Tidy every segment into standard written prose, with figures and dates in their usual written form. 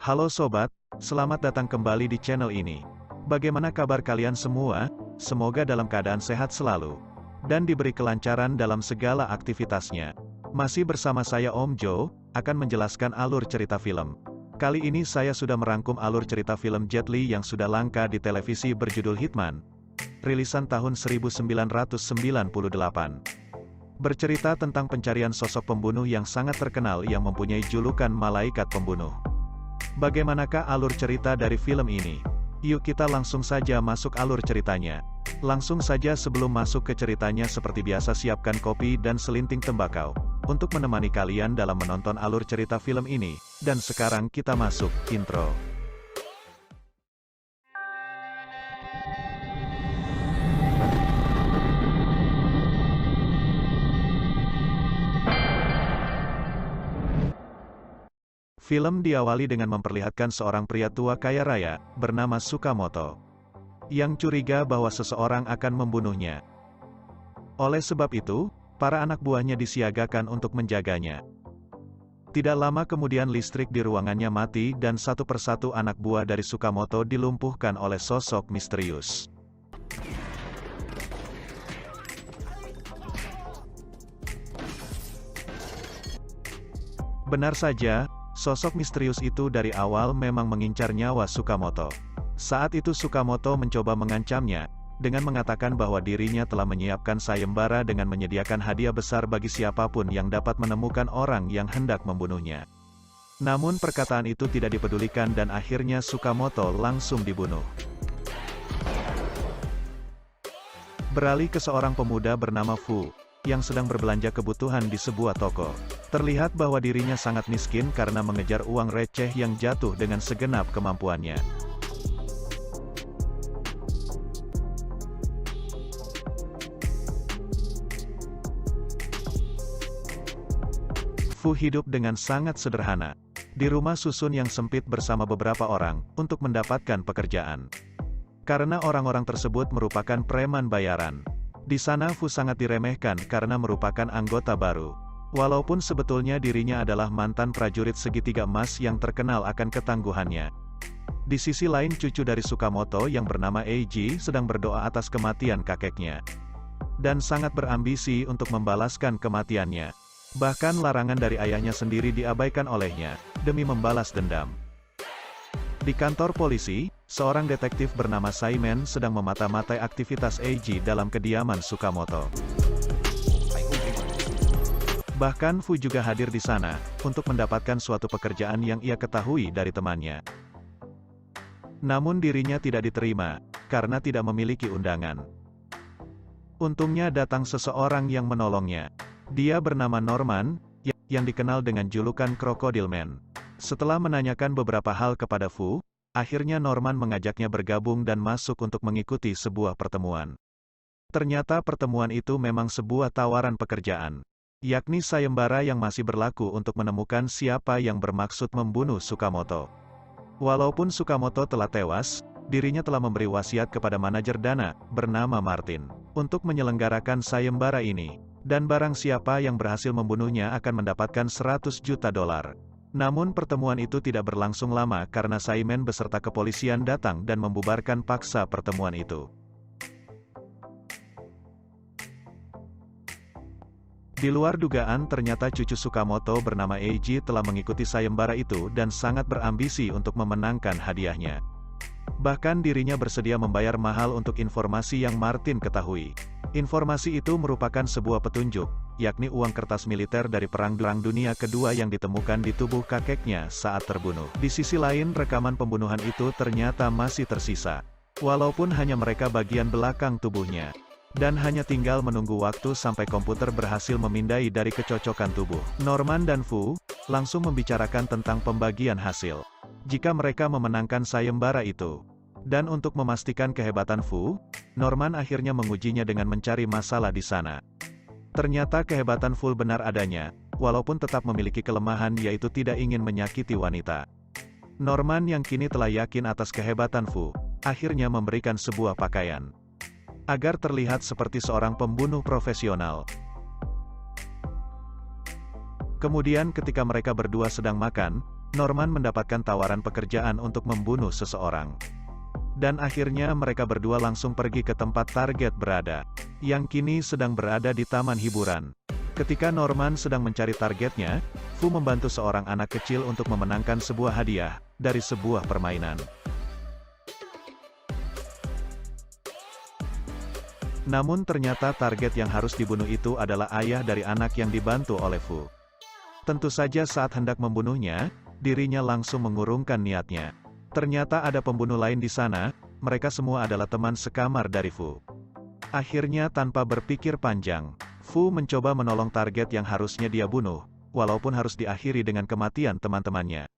Halo sobat, selamat datang kembali di channel ini. Bagaimana kabar kalian semua? Semoga dalam keadaan sehat selalu. Dan diberi kelancaran dalam segala aktivitasnya. Masih bersama saya Om Jo, akan menjelaskan alur cerita film. Kali ini saya sudah merangkum alur cerita film Jet Li yang sudah langka di televisi berjudul Hitman. Rilisan tahun 1998. Bercerita tentang pencarian sosok pembunuh yang sangat terkenal yang mempunyai julukan Malaikat Pembunuh. Bagaimanakah alur cerita dari film ini? Yuk kita langsung saja masuk alur ceritanya. Langsung saja sebelum masuk ke ceritanya seperti biasa siapkan kopi dan selinting tembakau, untuk menemani kalian dalam menonton alur cerita film ini. Dan sekarang kita masuk, intro. Film diawali dengan memperlihatkan seorang pria tua kaya raya, bernama Sukamoto, yang curiga bahwa seseorang akan membunuhnya. Oleh sebab itu, para anak buahnya disiagakan untuk menjaganya. Tidak lama kemudian listrik di ruangannya mati dan satu persatu anak buah dari Sukamoto dilumpuhkan oleh sosok misterius. Benar saja, sosok misterius itu dari awal memang mengincar nyawa Sukamoto. Saat itu Sukamoto mencoba mengancamnya, dengan mengatakan bahwa dirinya telah menyiapkan sayembara dengan menyediakan hadiah besar bagi siapapun yang dapat menemukan orang yang hendak membunuhnya. Namun perkataan itu tidak dipedulikan dan akhirnya Sukamoto langsung dibunuh. Beralih ke seorang pemuda bernama Fu, yang sedang berbelanja kebutuhan di sebuah toko. Terlihat bahwa dirinya sangat miskin karena mengejar uang receh yang jatuh dengan segenap kemampuannya. Fu hidup dengan sangat sederhana, di rumah susun yang sempit bersama beberapa orang, untuk mendapatkan pekerjaan. Karena orang-orang tersebut merupakan preman bayaran. Di sana Fu sangat diremehkan karena merupakan anggota baru. Walaupun sebetulnya dirinya adalah mantan prajurit segitiga emas yang terkenal akan ketangguhannya. Di sisi lain cucu dari Sukamoto yang bernama Eiji sedang berdoa atas kematian kakeknya. Dan sangat berambisi untuk membalaskan kematiannya. Bahkan larangan dari ayahnya sendiri diabaikan olehnya, demi membalas dendam. Di kantor polisi, seorang detektif bernama Saimen sedang memata-matai aktivitas Eiji dalam kediaman Sukamoto. Bahkan Fu juga hadir di sana, untuk mendapatkan suatu pekerjaan yang ia ketahui dari temannya. Namun dirinya tidak diterima, karena tidak memiliki undangan. Untungnya datang seseorang yang menolongnya. Dia bernama Norman, yang dikenal dengan julukan Crocodile Man. Setelah menanyakan beberapa hal kepada Fu, akhirnya Norman mengajaknya bergabung dan masuk untuk mengikuti sebuah pertemuan. Ternyata pertemuan itu memang sebuah tawaran pekerjaan, yakni sayembara yang masih berlaku untuk menemukan siapa yang bermaksud membunuh Sukamoto. Walaupun Sukamoto telah tewas, dirinya telah memberi wasiat kepada manajer dana, bernama Martin, untuk menyelenggarakan sayembara ini, dan barang siapa yang berhasil membunuhnya akan mendapatkan $100 juta. Namun pertemuan itu tidak berlangsung lama karena Saimen beserta kepolisian datang dan membubarkan paksa pertemuan itu. Di luar dugaan ternyata cucu Sukamoto bernama Eiji telah mengikuti sayembara itu dan sangat berambisi untuk memenangkan hadiahnya. Bahkan dirinya bersedia membayar mahal untuk informasi yang Martin ketahui. Informasi itu merupakan sebuah petunjuk, yakni uang kertas militer dari Perang Dunia Kedua yang ditemukan di tubuh kakeknya saat terbunuh. Di sisi lain rekaman pembunuhan itu ternyata masih tersisa. Walaupun hanya mereka bagian belakang tubuhnya. Dan hanya tinggal menunggu waktu sampai komputer berhasil memindai dari kecocokan tubuh. Norman dan Fu langsung membicarakan tentang pembagian hasil jika mereka memenangkan sayembara itu. Dan untuk memastikan kehebatan Fu, Norman akhirnya mengujinya dengan mencari masalah di sana. Ternyata kehebatan Fu benar adanya, walaupun tetap memiliki kelemahan yaitu tidak ingin menyakiti wanita. Norman yang kini telah yakin atas kehebatan Fu, akhirnya memberikan sebuah pakaian agar terlihat seperti seorang pembunuh profesional. Kemudian ketika mereka berdua sedang makan, Norman mendapatkan tawaran pekerjaan untuk membunuh seseorang. Dan akhirnya mereka berdua langsung pergi ke tempat target berada, yang kini sedang berada di taman hiburan. Ketika Norman sedang mencari targetnya, Fu membantu seorang anak kecil untuk memenangkan sebuah hadiah dari sebuah permainan. Namun ternyata target yang harus dibunuh itu adalah ayah dari anak yang dibantu oleh Fu. Tentu saja saat hendak membunuhnya, dirinya langsung mengurungkan niatnya. Ternyata ada pembunuh lain di sana, mereka semua adalah teman sekamar dari Fu. Akhirnya tanpa berpikir panjang, Fu mencoba menolong target yang harusnya dia bunuh, walaupun harus diakhiri dengan kematian teman-temannya.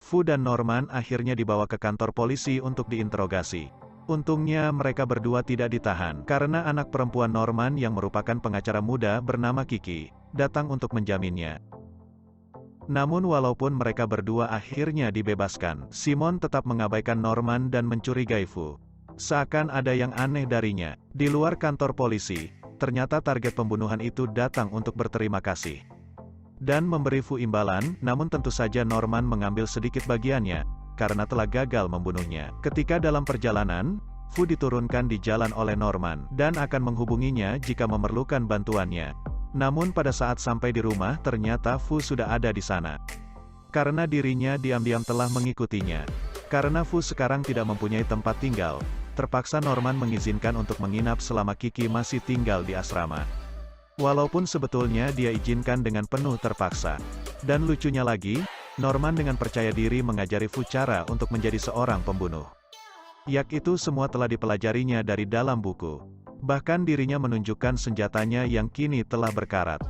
Fu dan Norman akhirnya dibawa ke kantor polisi untuk diinterogasi. Untungnya mereka berdua tidak ditahan, karena anak perempuan Norman yang merupakan pengacara muda bernama Kiki, datang untuk menjaminnya. Namun walaupun mereka berdua akhirnya dibebaskan, Simon tetap mengabaikan Norman dan mencurigai Fu. Seakan ada yang aneh darinya. Di luar kantor polisi, ternyata target pembunuhan itu datang untuk berterima kasih dan memberi Fu imbalan, namun tentu saja Norman mengambil sedikit bagiannya, karena telah gagal membunuhnya. Ketika dalam perjalanan, Fu diturunkan di jalan oleh Norman, dan akan menghubunginya jika memerlukan bantuannya. Namun pada saat sampai di rumah ternyata Fu sudah ada di sana. Karena dirinya diam-diam telah mengikutinya. Karena Fu sekarang tidak mempunyai tempat tinggal, terpaksa Norman mengizinkan untuk menginap selama Kiki masih tinggal di asrama. Walaupun sebetulnya dia izinkan dengan penuh terpaksa. Dan lucunya lagi, Norman dengan percaya diri mengajari Fu cara untuk menjadi seorang pembunuh. Yak itu semua telah dipelajarinya dari dalam buku. Bahkan dirinya menunjukkan senjatanya yang kini telah berkarat.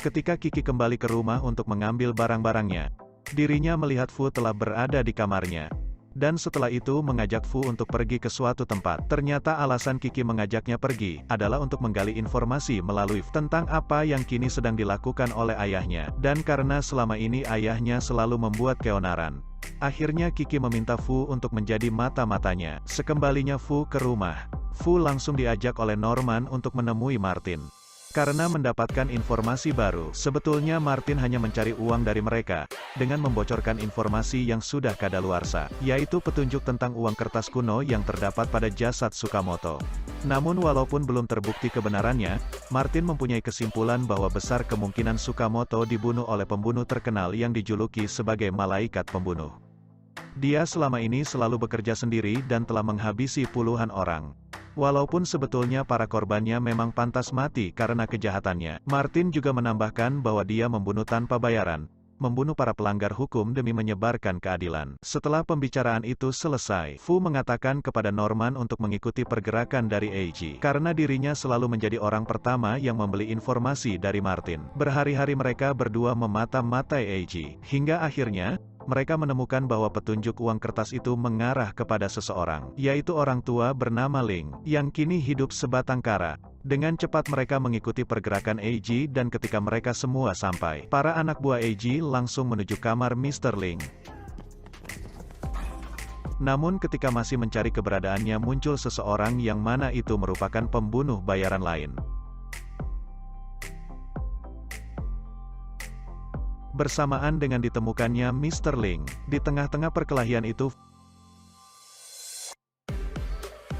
Ketika Kiki kembali ke rumah untuk mengambil barang-barangnya, dirinya melihat Fu telah berada di kamarnya. Dan setelah itu mengajak Fu untuk pergi ke suatu tempat. Ternyata alasan Kiki mengajaknya pergi, adalah untuk menggali informasi melalui tentang apa yang kini sedang dilakukan oleh ayahnya. Dan karena selama ini ayahnya selalu membuat keonaran, akhirnya Kiki meminta Fu untuk menjadi mata-matanya. Sekembalinya Fu ke rumah, Fu langsung diajak oleh Norman untuk menemui Martin. Karena mendapatkan informasi baru, sebetulnya Martin hanya mencari uang dari mereka, dengan membocorkan informasi yang sudah kadaluarsa, yaitu petunjuk tentang uang kertas kuno yang terdapat pada jasad Sukamoto. Namun walaupun belum terbukti kebenarannya, Martin mempunyai kesimpulan bahwa besar kemungkinan Sukamoto dibunuh oleh pembunuh terkenal yang dijuluki sebagai malaikat pembunuh. Dia selama ini selalu bekerja sendiri dan telah menghabisi puluhan orang. Walaupun sebetulnya para korbannya memang pantas mati karena kejahatannya, Martin juga menambahkan bahwa dia membunuh tanpa bayaran, membunuh para pelanggar hukum demi menyebarkan keadilan. Setelah pembicaraan itu selesai, Fu mengatakan kepada Norman untuk mengikuti pergerakan dari Eiji, karena dirinya selalu menjadi orang pertama yang membeli informasi dari Martin. Berhari-hari mereka berdua memata-matai Eiji, hingga akhirnya, mereka menemukan bahwa petunjuk uang kertas itu mengarah kepada seseorang, yaitu orang tua bernama Ling, yang kini hidup sebatang kara. Dengan cepat mereka mengikuti pergerakan Eiji dan ketika mereka semua sampai, para anak buah Eiji langsung menuju kamar Mr. Ling. Namun ketika masih mencari keberadaannya muncul seseorang yang mana itu merupakan pembunuh bayaran lain. Bersamaan dengan ditemukannya Mr. Ling, di tengah-tengah perkelahian itu,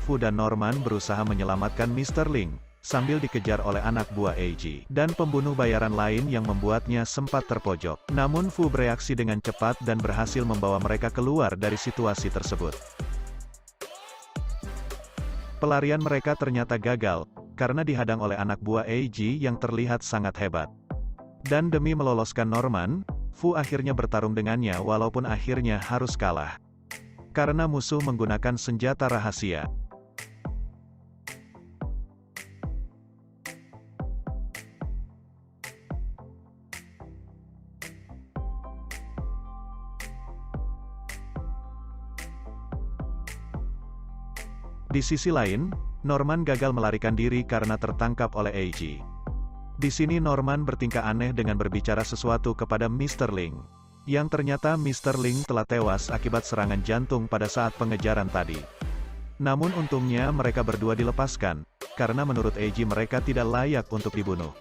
Fu dan Norman berusaha menyelamatkan Mr. Ling, sambil dikejar oleh anak buah Eiji, dan pembunuh bayaran lain yang membuatnya sempat terpojok. Namun Fu bereaksi dengan cepat dan berhasil membawa mereka keluar dari situasi tersebut. Pelarian mereka ternyata gagal, karena dihadang oleh anak buah Eiji yang terlihat sangat hebat. Dan demi meloloskan Norman, Fu akhirnya bertarung dengannya walaupun akhirnya harus kalah. Karena musuh menggunakan senjata rahasia. Di sisi lain, Norman gagal melarikan diri karena tertangkap oleh Eiji. Di sini Norman bertingkah aneh dengan berbicara sesuatu kepada Mr. Ling. Yang ternyata Mr. Ling telah tewas akibat serangan jantung pada saat pengejaran tadi. Namun untungnya mereka berdua dilepaskan, karena menurut Eiji mereka tidak layak untuk dibunuh.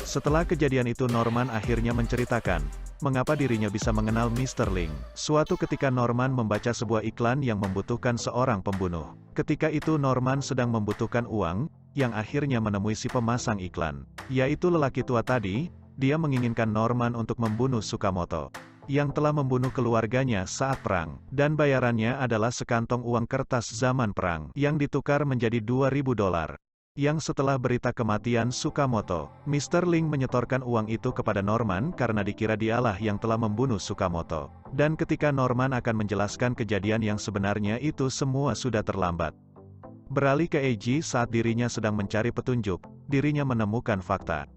Setelah kejadian itu Norman akhirnya menceritakan, mengapa dirinya bisa mengenal Mr. Ling. Suatu ketika Norman membaca sebuah iklan yang membutuhkan seorang pembunuh. Ketika itu Norman sedang membutuhkan uang, yang akhirnya menemui si pemasang iklan. Yaitu lelaki tua tadi, dia menginginkan Norman untuk membunuh Sukamoto, yang telah membunuh keluarganya saat perang. Dan bayarannya adalah sekantong uang kertas zaman perang, yang ditukar menjadi $2.000. Yang setelah berita kematian Sukamoto, Mr. Ling menyetorkan uang itu kepada Norman karena dikira dialah yang telah membunuh Sukamoto. Dan ketika Norman akan menjelaskan kejadian yang sebenarnya itu semua sudah terlambat. Beralih ke Eiji saat dirinya sedang mencari petunjuk, dirinya menemukan fakta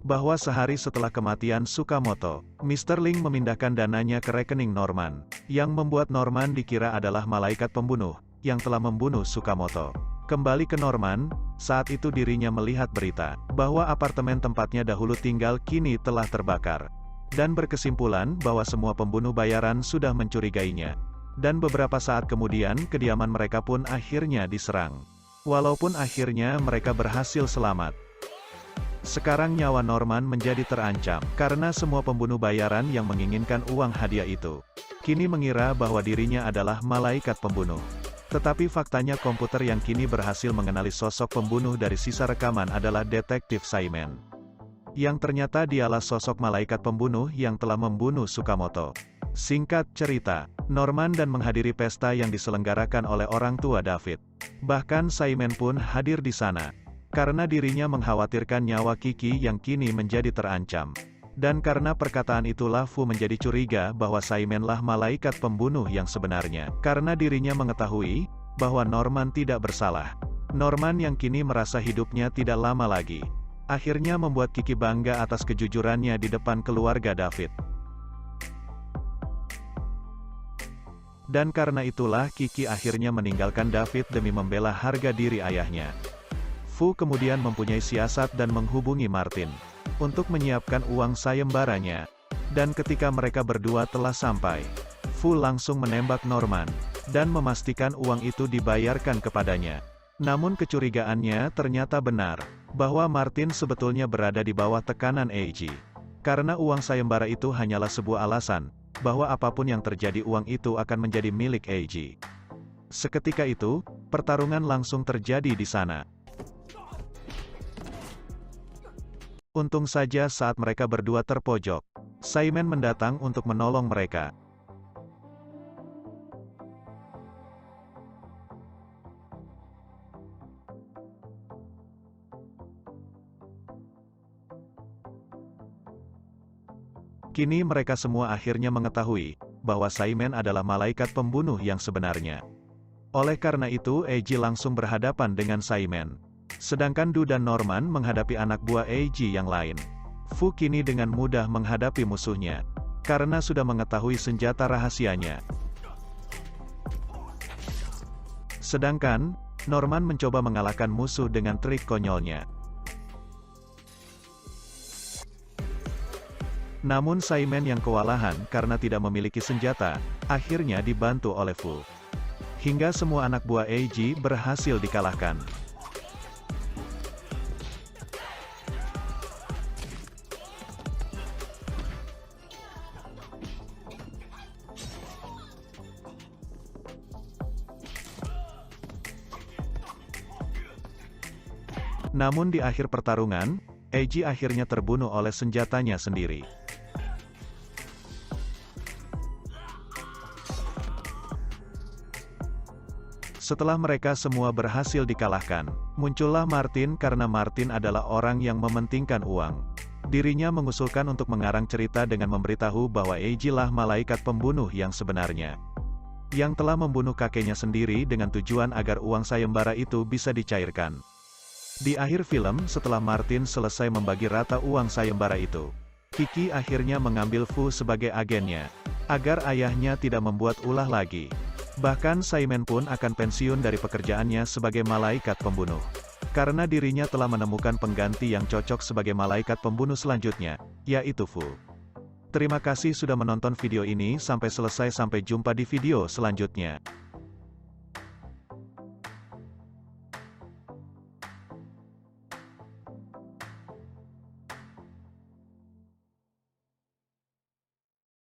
bahwa sehari setelah kematian Sukamoto, Mr. Ling memindahkan dananya ke rekening Norman, yang membuat Norman dikira adalah malaikat pembunuh, yang telah membunuh Sukamoto. Kembali ke Norman, saat itu dirinya melihat berita, bahwa apartemen tempatnya dahulu tinggal kini telah terbakar. Dan berkesimpulan bahwa semua pembunuh bayaran sudah mencurigainya. Dan beberapa saat kemudian kediaman mereka pun akhirnya diserang. Walaupun akhirnya mereka berhasil selamat. Sekarang nyawa Norman menjadi terancam, karena semua pembunuh bayaran yang menginginkan uang hadiah itu, kini mengira bahwa dirinya adalah malaikat pembunuh. Tetapi faktanya komputer yang kini berhasil mengenali sosok pembunuh dari sisa rekaman adalah detektif Simon. Yang ternyata dialah sosok malaikat pembunuh yang telah membunuh Sukamoto. Singkat cerita, Norman dan menghadiri pesta yang diselenggarakan oleh orang tua David. Bahkan Simon pun hadir di sana. Karena dirinya mengkhawatirkan nyawa Kiki yang kini menjadi terancam. Dan karena perkataan itulah Fu menjadi curiga bahwa Simonlah malaikat pembunuh yang sebenarnya. Karena dirinya mengetahui bahwa Norman tidak bersalah. Norman yang kini merasa hidupnya tidak lama lagi, akhirnya membuat Kiki bangga atas kejujurannya di depan keluarga David. Dan karena itulah Kiki akhirnya meninggalkan David demi membela harga diri ayahnya. Fu kemudian mempunyai siasat dan menghubungi Martin untuk menyiapkan uang sayembaranya. Dan ketika mereka berdua telah sampai, Fu langsung menembak Norman dan memastikan uang itu dibayarkan kepadanya. Namun kecurigaannya ternyata benar, bahwa Martin sebetulnya berada di bawah tekanan Eiji. Karena uang sayembara itu hanyalah sebuah alasan, bahwa apapun yang terjadi uang itu akan menjadi milik Eiji. Seketika itu, pertarungan langsung terjadi di sana. Untung saja saat mereka berdua terpojok, Simon mendatang untuk menolong mereka. Kini mereka semua akhirnya mengetahui bahwa Simon adalah malaikat pembunuh yang sebenarnya. Oleh karena itu Eiji langsung berhadapan dengan Simon. Sedangkan Du dan Norman menghadapi anak buah Eiji yang lain. Fu kini dengan mudah menghadapi musuhnya, karena sudah mengetahui senjata rahasianya. Sedangkan, Norman mencoba mengalahkan musuh dengan trik konyolnya. Namun Simon yang kewalahan karena tidak memiliki senjata, akhirnya dibantu oleh Fu. Hingga semua anak buah Eiji berhasil dikalahkan. Namun di akhir pertarungan, Eiji akhirnya terbunuh oleh senjatanya sendiri. Setelah mereka semua berhasil dikalahkan, muncullah Martin karena Martin adalah orang yang mementingkan uang. Dirinya mengusulkan untuk mengarang cerita dengan memberitahu bahwa Eiji lah malaikat pembunuh yang sebenarnya, yang telah membunuh kakeknya sendiri dengan tujuan agar uang sayembara itu bisa dicairkan. Di akhir film, setelah Martin selesai membagi rata uang sayembara itu, Kiki akhirnya mengambil Fu sebagai agennya, agar ayahnya tidak membuat ulah lagi. Bahkan Simon pun akan pensiun dari pekerjaannya sebagai malaikat pembunuh. Karena dirinya telah menemukan pengganti yang cocok sebagai malaikat pembunuh selanjutnya, yaitu Fu. Terima kasih sudah menonton video ini sampai selesai. Sampai jumpa di video selanjutnya.